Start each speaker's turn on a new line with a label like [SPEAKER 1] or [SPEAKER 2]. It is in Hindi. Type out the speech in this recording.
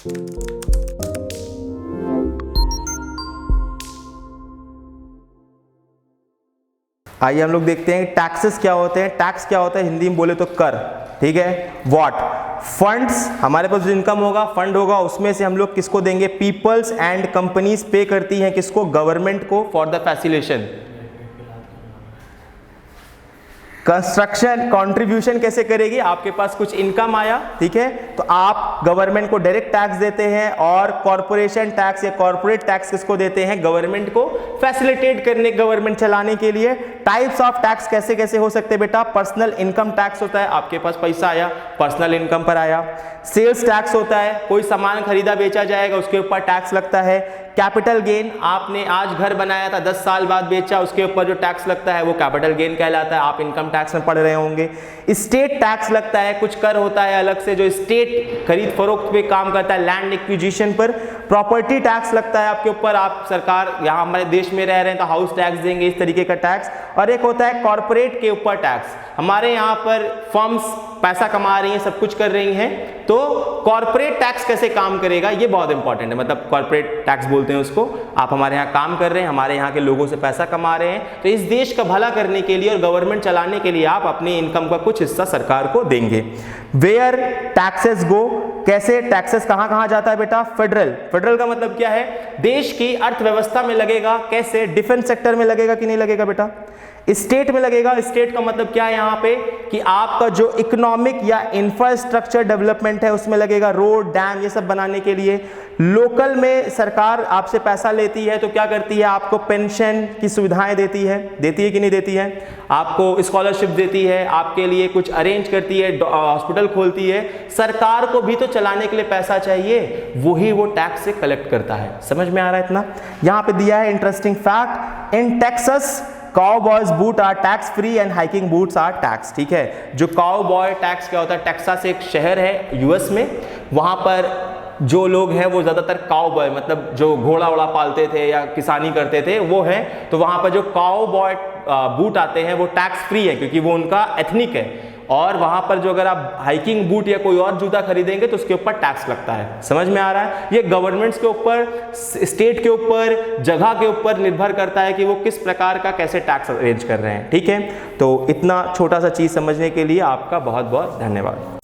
[SPEAKER 1] आइए हम लोग देखते हैं टैक्सेस क्या होते हैं। टैक्स क्या होता है, हिंदी में बोले तो कर, ठीक है। व्हाट, फंड्स, हमारे पास जो इनकम होगा, फंड होगा, उसमें से हम लोग किसको देंगे, पीपल्स एंड कंपनीज पे करती हैं किसको, गवर्नमेंट को, for the facilitation. Construction contribution कैसे करेगी, आपके पास कुछ इनकम आया, ठीक है, तो आप गवर्नमेंट को डायरेक्ट टैक्स देते हैं, और कॉर्पोरेशन टैक्स या कॉर्पोरेट टैक्स किसको देते हैं, गवर्नमेंट को, फैसिलिटेट करने, गवर्नमेंट चलाने के लिए। टाइप्स ऑफ टैक्स कैसे कैसे हो सकते हैं बेटा, पर्सनल इनकम टैक्स होता है, आपके पास पैसा आया, पर्सनल इनकम पर आया। सेल्स टैक्स होता है, कोई सामान खरीदा बेचा जाएगा उसके ऊपर टैक्स लगता है। कैपिटल गेन, आपने आज घर बनाया था 10 साल बाद बेचा, उसके ऊपर जो टैक्स लगता है वो कैपिटल गेन कहलाता है, आप इनकम टैक्स में पढ़ रहे होंगे। स्टेट टैक्स लगता है, कुछ कर होता है अलग से जो स्टेट खरीद फरोख्त पे काम करता है, लैंड एक्विजिशन पर। प्रॉपर्टी टैक्स लगता है आपके ऊपर, आप सरकार यहाँ हमारे देश में रह रहे हैं तो हाउस टैक्स देंगे, इस तरीके का टैक्स। और एक होता है कॉर्पोरेट के ऊपर टैक्स, हमारे यहाँ पर फर्म्स पैसा कमा रही हैं, सब कुछ कर रही हैं, तो कॉर्पोरेट टैक्स कैसे काम करेगा ये बहुत इंपॉर्टेंट है। मतलब कॉर्पोरेट टैक्स बोलते हैं उसको, आप हमारे यहाँ काम कर रहे हैं, हमारे यहाँ के लोगों से पैसा कमा रहे हैं, तो इस देश का भला करने के लिए और गवर्नमेंट चलाने के लिए आप अपनी इनकम का कुछ हिस्सा सरकार को देंगे। वेयर टैक्सेस गो, कैसे टैक्सेस कहां कहां जाता है बेटा, फेडरल। फेडरल का मतलब क्या है, देश की अर्थव्यवस्था में लगेगा, कैसे, डिफेंस सेक्टर में लगेगा कि नहीं लगेगा बेटा, स्टेट में लगेगा। स्टेट का मतलब क्या है यहाँ पे, कि आपका जो इकोनॉमिक या इंफ्रास्ट्रक्चर डेवलपमेंट है उसमें लगेगा, रोड डैम ये सब बनाने के लिए। लोकल में सरकार आपसे पैसा लेती है तो क्या करती है, आपको पेंशन की सुविधाएं देती है कि नहीं देती है, आपको स्कॉलरशिप देती है, आपके लिए कुछ अरेंज करती है, हॉस्पिटल खोलती है। सरकार को भी तो चलाने के लिए पैसा चाहिए, वही वो टैक्स से कलेक्ट करता है। समझ में आ रहा है इतना। यहाँ पे दिया है interesting fact, in Texas cowboys boot are tax free and hiking boots are tax, ठीक है। जो काउबॉय टैक्स क्या होता है, टेक्सास एक शहर है यूएस में, वहां पर जो लोग हैं वो ज्यादातर काउबॉय, मतलब जो घोड़ा वोड़ा पालते थे या किसानी करते थे वो हैं, तो वहां पर जो काउबॉय बूट आते हैं वो टैक्स फ्री है क्योंकि वो उनका एथनिक है। और वहां पर जो अगर आप हाइकिंग बूट या कोई और जूता खरीदेंगे तो उसके ऊपर टैक्स लगता है। समझ में आ रहा है। ये गवर्नमेंट्स के ऊपर, स्टेट के ऊपर, जगह के ऊपर निर्भर करता है कि वो किस प्रकार का कैसे टैक्स अरेंज कर रहे हैं, ठीक है। तो इतना छोटा सा चीज समझने के लिए आपका बहुत बहुत धन्यवाद।